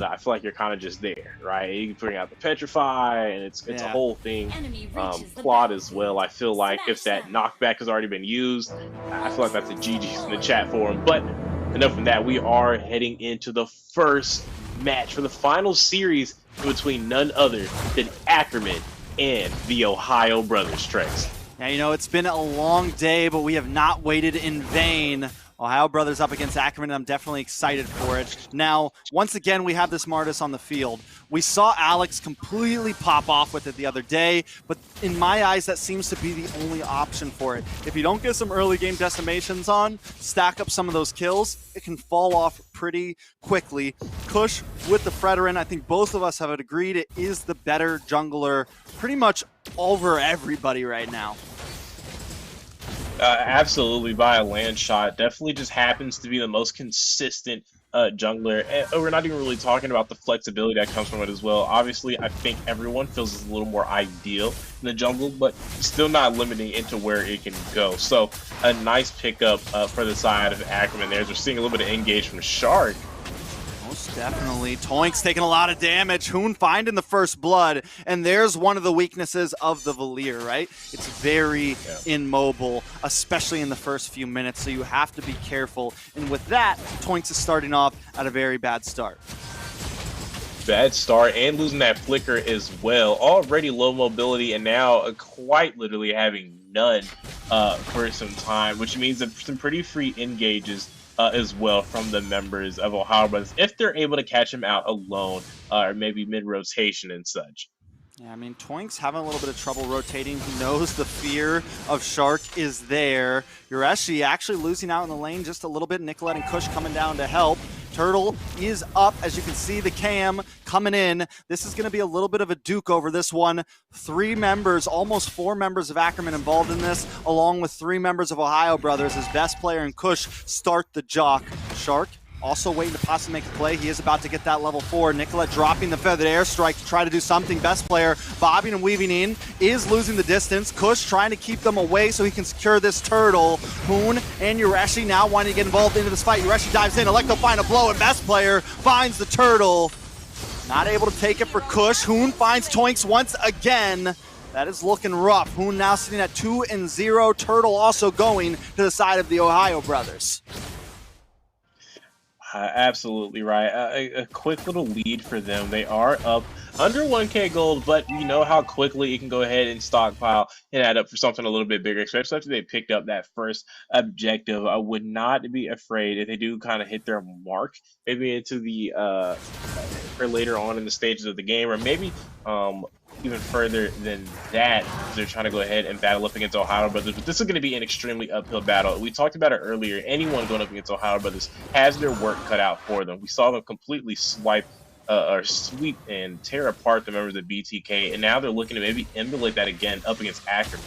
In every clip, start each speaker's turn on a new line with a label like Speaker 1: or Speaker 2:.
Speaker 1: I feel like you're kind of just there, right? You can bring out the petrify, and it's a
Speaker 2: Yeah.
Speaker 1: whole thing.
Speaker 3: Enemy reaches the
Speaker 1: Plot as
Speaker 3: battlefield.
Speaker 1: well. I feel like if
Speaker 3: Smash
Speaker 1: that
Speaker 3: them.
Speaker 1: knockback has already been used, I feel like that's a GG's in the chat for him. But enough of that. We are heading into the first match for the final series between none other than Ackerman and the Ohio Brothers, Trex.
Speaker 2: Yeah, you know, it's been a long day, but we have not waited in vain. Ohio Brothers up against Ackerman, and I'm definitely excited for it. Now, once again, we have this Martis on the field. We saw Alex completely pop off with it the other day, but in my eyes, that seems to be the only option for it. If you don't get some early game decimations on, stack up some of those kills, it can fall off pretty quickly. Kush with the Fredrin, I think both of us have agreed it is the better jungler pretty much over everybody right now.
Speaker 1: Absolutely, by a land shot. Definitely just happens to be the most consistent jungler. And we're not even really talking about the flexibility that comes from it as well. Obviously, I think everyone feels it's a little more ideal in the jungle, but still not limiting into where it can go. So a nice pickup for the side of Ackerman there. We're seeing a little bit of engage from Shark.
Speaker 2: Most definitely. Toink's taking a lot of damage. Hoon finding the first blood. And there's one of the weaknesses of the Valier, right? It's very immobile, especially in the first few minutes. So you have to be careful. And with that, Toinks is starting off at a very bad start.
Speaker 1: Bad start and losing that flicker as well. Already low mobility and now quite literally having none for some time, which means that some pretty free engages as well from the members of Ohio Brothers if they're able to catch him out alone or maybe mid-rotation and such.
Speaker 2: Yeah, I mean, Toink's having a little bit of trouble rotating. He knows the fear of Shark is there. Yureshi actually losing out in the lane just a little bit. Nicolette and Kush coming down to help. Turtle is up, as you can see, the cam coming in. This is going to be a little bit of a duke over this one. 3 members, almost 4 members of Ackerman involved in this, along with 3 members of Ohio Brothers as Best Player and Kush start the jock. Shark also waiting to possibly make a play. He is about to get that level 4. Nicolette dropping the feathered airstrike to try to do something. Best Player bobbing and weaving in, is losing the distance. Kush trying to keep them away so he can secure this turtle. Hoon and Yureshi now wanting to get involved into this fight. Yureshi dives in, Electo find a blow, and Best Player finds the turtle. Not able to take it for Kush. Hoon finds Toinks once again. That is looking rough. Hoon now sitting at 2-0. Turtle also going to the side of the Ohio Brothers.
Speaker 1: Absolutely right. A quick little lead for them. They are up under 1K gold, but we know how quickly you can go ahead and stockpile and add up for something a little bit bigger, especially after they picked up that first objective. I would not be afraid if they do kind of hit their mark, maybe into the or later on in the stages of the game, or maybe even further than that. They're trying to go ahead and battle up against Ohio Brothers, but this is going to be an extremely uphill battle. We talked about it earlier. Anyone going up against Ohio Brothers has their work cut out for them. We saw them completely swipe or sweep and tear apart the members of BTK, and now they're looking to maybe emulate that again up against Ackerman.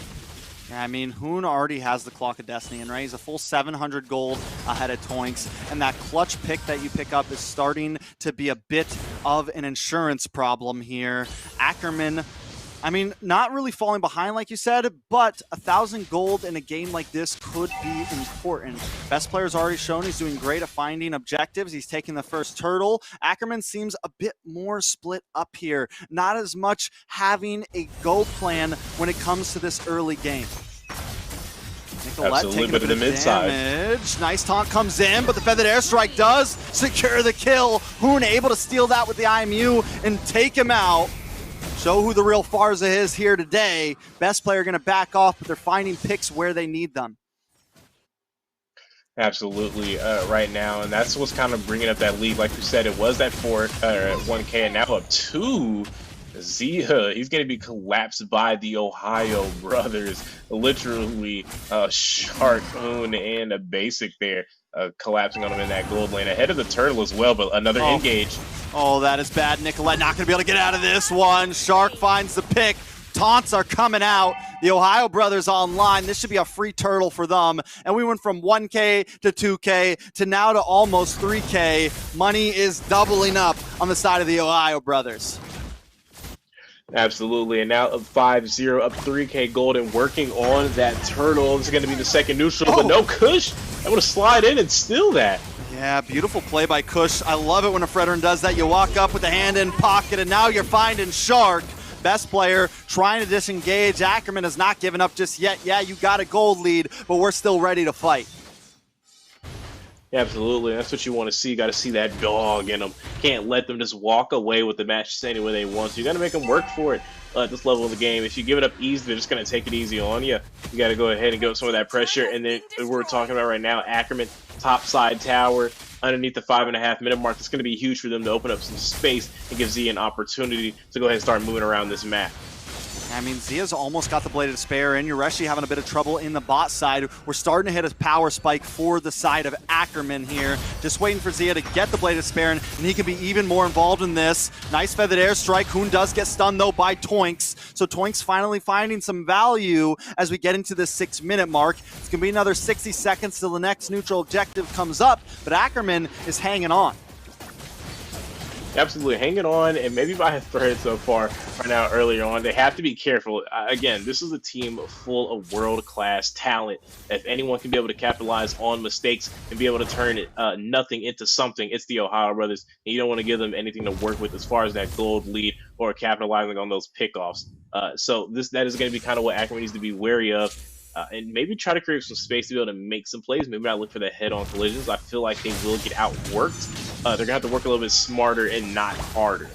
Speaker 2: Yeah, I mean, Hoon already has the Clock of Destiny, and right, he's a full 700 gold ahead of Toinks, and that clutch pick that you pick up is starting to be a bit of an insurance problem here. Ackerman, I mean, not really falling behind like you said, but 1,000 gold in a game like this could be important. Best Player's already shown he's doing great at finding objectives. He's taking the first turtle. Ackerman seems a bit more split up here. Not as much having a go plan when it comes to this early game. Nicolette taking a bit of damage. Nice taunt comes in, but the feathered airstrike does secure the kill. Hoon able to steal that with the IMU and take him out. Show who the real Farza is here today. Best Player going to back off, but they're finding picks where they need them.
Speaker 1: Absolutely, right now, and that's what's kind of bringing up that lead. Like you said, it was that 1K, and now up 2. Zia, he's going to be collapsed by the Ohio Brothers. Literally, Shark, Hoon, and a basic there. Collapsing on him in that gold lane ahead of the turtle as well, but another engage.
Speaker 2: Oh, that is bad. Nicolette not going to be able to get out of this one. Shark finds the pick. Taunts are coming out. The Ohio Brothers online. This should be a free turtle for them. And we went from 1K to 2K to now to almost 3K. Money is doubling up on the side of the Ohio Brothers.
Speaker 1: Absolutely, and now up 5-0, up 3K gold, and working on that turtle. This is going to be the second neutral, but no Kush able to slide in and steal that.
Speaker 2: Yeah, beautiful play by Kush. I love it when a Fredrin does that. You walk up with the hand in pocket, and now you're finding Shark. Best player trying to disengage. Ackerman has not given up just yet. Yeah, you got a gold lead, but we're still ready to fight.
Speaker 1: Yeah, absolutely. That's what you want to see. You got to see that dog in them. Can't let them just walk away with the match just any way they want. So you got to make them work for it at this level of the game. If you give it up easy, they're just going to take it easy on you. You got to go ahead and give up some of that pressure. And then we're talking about right now, Ackerman, top side tower, underneath the 5.5-minute mark. It's going to be huge for them to open up some space and give Z an opportunity to go ahead and start moving around this map.
Speaker 2: I mean, Zia's almost got the Blade of Despair in. Yureshi having a bit of trouble in the bot side. We're starting to hit a power spike for the side of Ackerman here. Just waiting for Zia to get the Blade of Despair, and he can be even more involved in this. Nice feathered airstrike. Hoon does get stunned, though, by Toinks. So Toinks finally finding some value as we get into the 6-minute mark. It's going to be another 60 seconds till the next neutral objective comes up, but Ackerman is hanging on.
Speaker 1: Absolutely hanging on, and maybe by a thread so far right now earlier on. They have to be careful. Again, this is a team full of world-class talent. If anyone can be able to capitalize on mistakes and be able to turn it nothing into something, it's the Ohio Brothers, and you don't want to give them anything to work with as far as that gold lead or capitalizing on those pickoffs. So that is going to be kind of what Ackerman needs to be wary of. And maybe try to create some space to be able to make some plays. Maybe not look for the head-on collisions. I feel like they will get outworked. They're going to have to work a little bit smarter and not harder.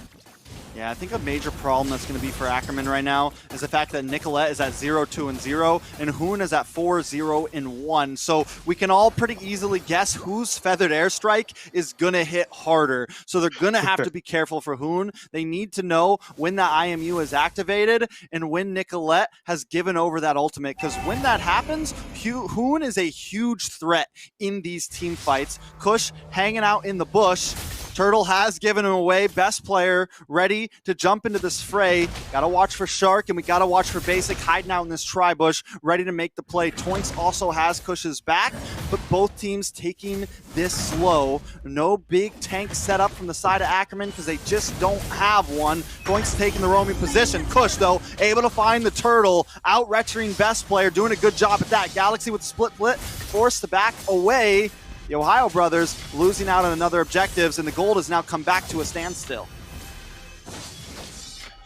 Speaker 2: Yeah, I think a major problem that's going to be for Ackerman right now is the fact that Nicolette is at 0-2-0 and Hoon is at 4-0-1. So we can all pretty easily guess whose feathered airstrike is going to hit harder. So they're going to have to be careful for Hoon. They need to know when that IMU is activated and when Nicolette has given over that ultimate, because when that happens, Hoon is a huge threat in these team fights. Kush hanging out in the bush. Turtle has given him away. Best player ready to jump into this fray. Got to watch for Shark, and we got to watch for Basic hiding out in this tri-bush, ready to make the play. Toinks also has Kush's back, but both teams taking this slow. No big tank set up from the side of Ackerman because they just don't have one. Toinks taking the roaming position. Kush, though, able to find the Turtle. Out-retching Best player, doing a good job at that. Galaxy with split forced to back away. The Ohio Brothers losing out on another objectives, and the gold has now come back to a standstill.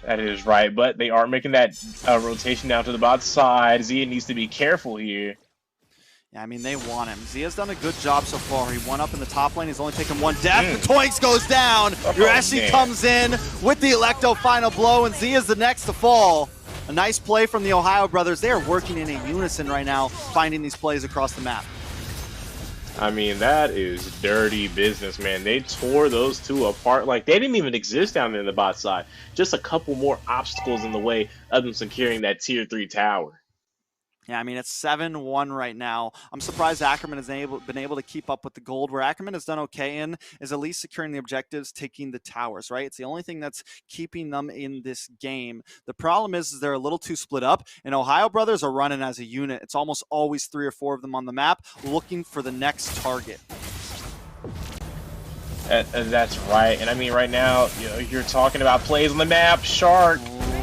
Speaker 1: That is right, but they are making that rotation down to the bot side. Zia needs to be careful here.
Speaker 2: Yeah, I mean, they want him. Zia's done a good job so far. He won up in the top lane. He's only taken one death. The Toinks goes down. Yureshi comes in with the Electo final blow, and Zia's the next to fall. A nice play from the Ohio Brothers. They are working in a unison right now, finding these plays across the map.
Speaker 1: I mean, that is dirty business, man. They tore those two apart. Like, they didn't even exist down there in the bot side. Just a couple more obstacles in the way of them securing that tier 3 tower.
Speaker 2: Yeah, I mean, it's 7-1 right now. I'm surprised Ackerman has been able to keep up with the gold. Where Ackerman has done okay in is at least securing the objectives, taking the towers, right? It's the only thing that's keeping them in this game. The problem is they're a little too split up, and Ohio Brothers are running as a unit. It's almost always 3 or 4 of them on the map looking for the next target.
Speaker 1: That's right. And I mean, right now, you're talking about plays on the map. Shark.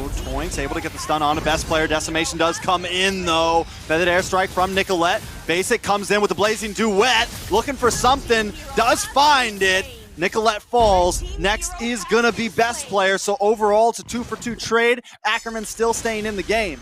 Speaker 2: Toinks able to get the stun on a Best player. Decimation does come in, though. Feathered airstrike from Nicolette. Basic comes in with the blazing duet. Looking for something. Does find it. Nicolette falls. Next is going to be Best player. So overall, it's a 2-for-2 trade. Ackerman still staying in the game.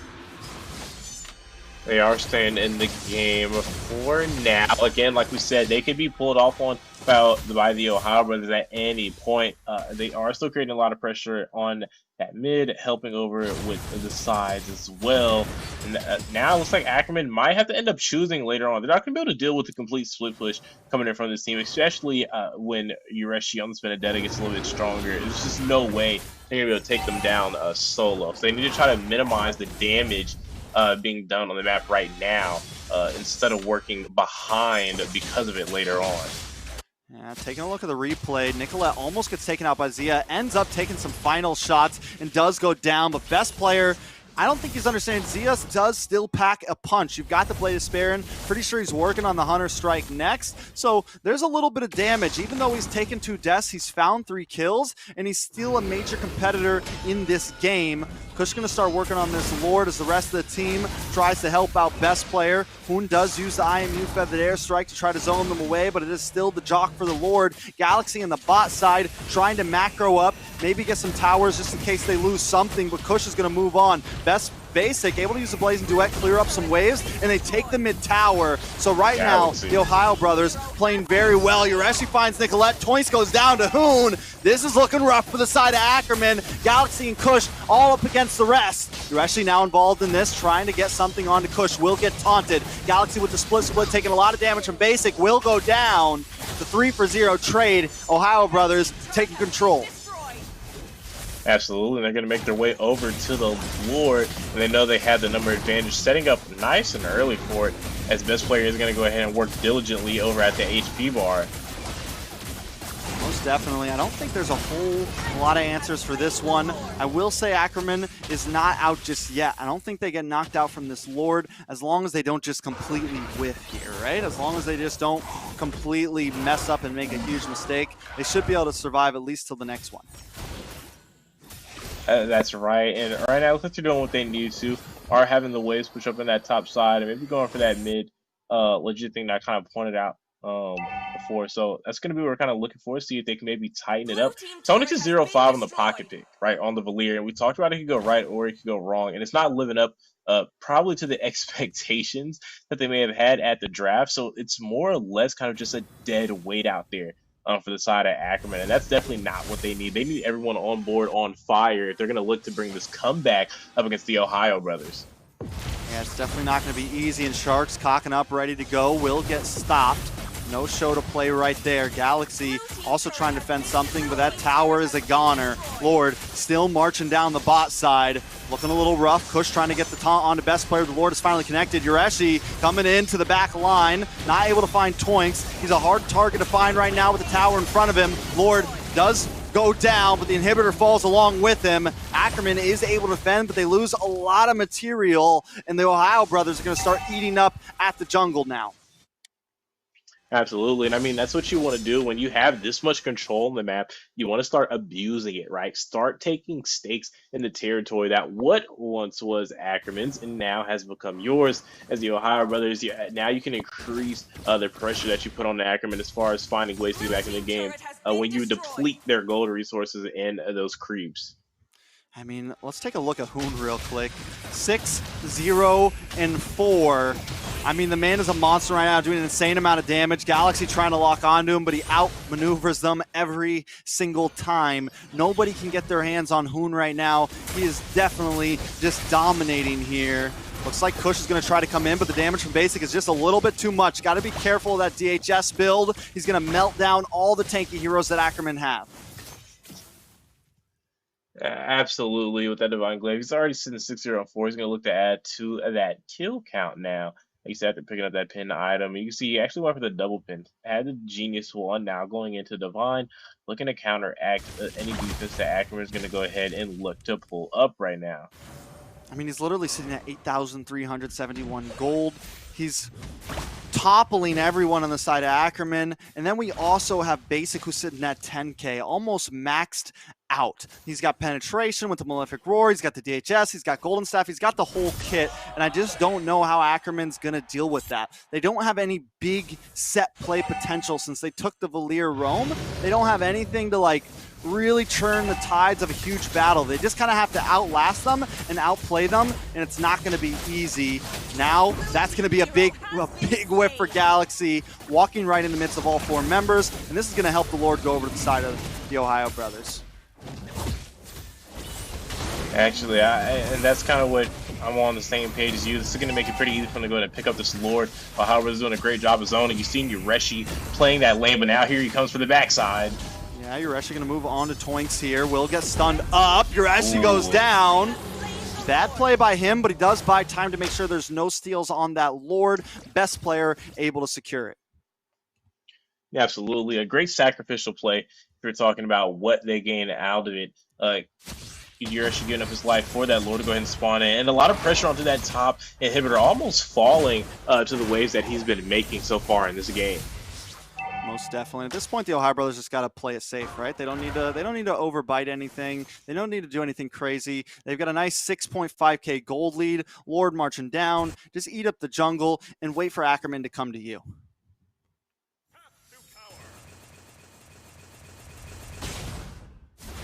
Speaker 1: They are staying in the game for now. Again, like we said, they could be pulled off on by the Ohio Brothers at any point. They are still creating a lot of pressure on that mid, helping over with the sides as well. And now it looks like Ackerman might have to end up choosing later on. They're not going to be able to deal with the complete split push coming in from this team, especially when Yureshi on this Benedetta gets a little bit stronger. There's just no way they're going to be able to take them down solo. So they need to try to minimize the damage being done on the map right now instead of working behind because of it later on.
Speaker 2: Yeah, taking a look at the replay, Nicolette almost gets taken out by Zia, ends up taking some final shots and does go down, but Best player I don't think he's understanding. Zeus does still pack a punch. You've got the Blade of Sparin. Pretty sure he's working on the Hunter Strike next. So there's a little bit of damage. Even though he's taken 2 deaths, he's found 3 kills, and he's still a major competitor in this game. Kush going to start working on this Lord as the rest of the team tries to help out best player. Hoon does use the IMU Feathered Airstrike to try to zone them away, but it is still the jock for the Lord. Galaxy in the bot side trying to macro up, maybe get some towers just in case they lose something, but Kush is going to move on. Best Basic able to use the Blazing Duet, clear up some waves, and they take the mid tower. So right now, the Ohio Brothers playing very well. Yureshi finds Nicolette. Toinks goes down to Hoon. This is looking rough for the side of Ackerman. Galaxy and Kush all up against the rest. Yureshi now involved in this, trying to get something onto Kush. Will get taunted. Galaxy with the split, taking a lot of damage from Basic. Will go down. The 3-for-0 trade. Ohio Brothers taking control.
Speaker 1: Absolutely, they're going to make their way over to the Lord, and they know they have the number advantage, setting up nice and early for it, as best player is going to go ahead and work diligently over at the HP bar.
Speaker 2: Most definitely. I don't think there's a whole lot of answers for this one. I will say Ackerman is not out just yet. I don't think they get knocked out from this Lord as long as they don't just completely whiff here, right? As long as they just don't completely mess up and make a huge mistake, they should be able to survive at least till the next one.
Speaker 1: That's right, and right now, looks like they're doing what they need to, are having the waves push up in that top side, and maybe going for that mid legit thing that I kind of pointed out before. So that's going to be what we're kind of looking for, see if they can maybe tighten it up. Tonic is 0-5 on the pocket pick, right, on the Valier, and we talked about it could go right or it could go wrong, and it's not living up probably to the expectations that they may have had at the draft, so it's more or less kind of just a dead weight out there. For the side of Ackerman, and that's definitely not what they need. They need everyone on board, on fire, if they're going to look to bring this comeback up against the Ohio Brothers.
Speaker 2: Yeah, it's definitely not going to be easy, and Sharks cocking up, ready to go, will get stopped. No show to play right there. Galaxy also trying to defend something, but that tower is a goner. Lord still marching down the bot side. Looking a little rough. Kush trying to get the taunt on to best player. The Lord is finally connected. Yureshi coming into the back line. Not able to find Toinks. He's a hard target to find right now with the tower in front of him. Lord does go down, but the inhibitor falls along with him. Ackerman is able to defend, but they lose a lot of material, and the Ohio Brothers are going to start eating up at the jungle now.
Speaker 1: Absolutely, and I mean, that's what you want to do when you have this much control on the map. You want to start abusing it, right? Start taking stakes in the territory that what once was Ackerman's and now has become yours as the Ohio Brothers. Now you can increase the pressure that you put on the Ackerman as far as finding ways to get back in the game when you deplete their gold resources and those creeps.
Speaker 2: I mean, let's take a look at Hoon real quick. 6-0-4. I mean, the man is a monster right now, doing an insane amount of damage. Galaxy trying to lock onto him, but he outmaneuvers them every single time. Nobody can get their hands on Hoon right now. He is definitely just dominating here. Looks like Kush is going to try to come in, but the damage from Basic is just a little bit too much. Got to be careful of that DHS build. He's going to melt down all the tanky heroes that Ackerman have.
Speaker 1: Absolutely, with that Divine Glaive. He's already sitting 6-0-4. He's going to look to add to that kill count now. He said after picking up that pin item. You can see he actually went for the double pin. Had the Genius one now going into Divine, looking to counteract any defense that Ackerman is going to go ahead and look to pull up right now.
Speaker 2: I mean, he's literally sitting at 8,371 gold. He's toppling everyone on the side of Ackerman. And then we also have Basic, who's sitting at 10K, almost maxed out. He's got penetration with the Malefic Roar. He's got the DHS. He's got Golden Staff. He's got the whole kit. And I just don't know how Ackerman's going to deal with that. They don't have any big set play potential since they took the Valier Roam. They don't have anything to, like, really churn the tides of a huge battle. They just kind of have to outlast them and outplay them, and it's not going to be easy. Now, that's going to be a big whiff for Galaxy, walking right in the midst of all 4 members, and this is going to help the Lord go over to the side of the Ohio Brothers.
Speaker 1: Actually, and that's kind of what I'm on the same page as you. This is going to make it pretty easy for them to go ahead and pick up this Lord. Ohio Brothers doing a great job of zoning. You've seen Yureshi playing that lane, but now here he comes for the backside.
Speaker 2: Yeah, Yureshi going to move on to Toinks here. Will get stunned up. Yureshi goes down. Bad play by him, but he does buy time to make sure there's no steals on that Lord. Best player able to secure it.
Speaker 1: Yeah, absolutely. A great sacrificial play if you're talking about what they gain out of it. you're actually giving up his life for that Lord to go ahead and spawn in. And a lot of pressure onto that top inhibitor, almost falling to the waves that he's been making so far in this game.
Speaker 2: Most definitely. At this point, the TheOhioBrothers just got to play it safe, right? They don't need to overbite anything. They don't need to do anything crazy. They've got a nice 6.5k gold lead. Lord marching down. Just eat up the jungle and wait for Ackerman to come to you.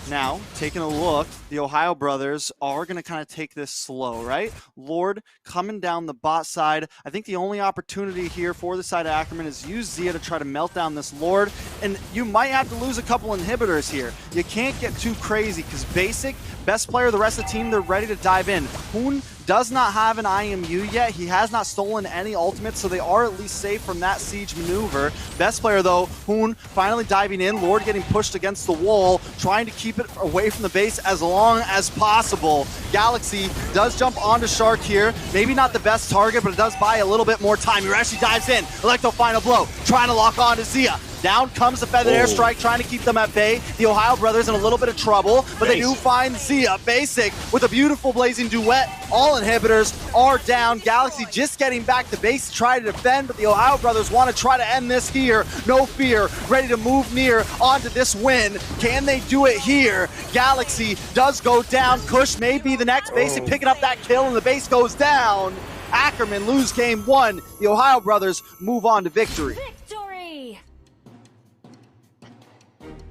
Speaker 2: Now, taking a look, the TheOhioBrothers are going to kind of take this slow, right? Lord coming down the bot side. I think the only opportunity here for the side of Ackerman is use Zia to try to melt down this Lord. And you might have to lose a couple inhibitors here. You can't get too crazy because Basic, best player of the rest of the team, they're ready to dive in. Hoon does not have an IMU yet. He has not stolen any ultimates, so they are at least safe from that siege maneuver. Best player, though, Hoon finally diving in. Lord getting pushed against the wall, trying to keep it away from the base as long as possible. Galaxy does jump onto Shark here. Maybe not the best target, but it does buy a little bit more time. Urashi dives in. Electro final blow, trying to lock on to Zia. Down comes the Feathered Airstrike, trying to keep them at bay. The TheOhioBrothers in a little bit of trouble, but they do find Zia. Basic with a beautiful Blazing Duet. All inhibitors are down. Galaxy just getting back to base to try to defend, but the TheOhioBrothers want to try to end this here. No fear, ready to move near onto this win. Can they do it here? Galaxy does go down. Kush may be the next. Basic picking up that kill, and the base goes down. Ackerman lose game one. The TheOhioBrothers move on to victory.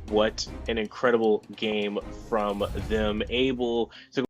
Speaker 1: What an incredible game from them, able to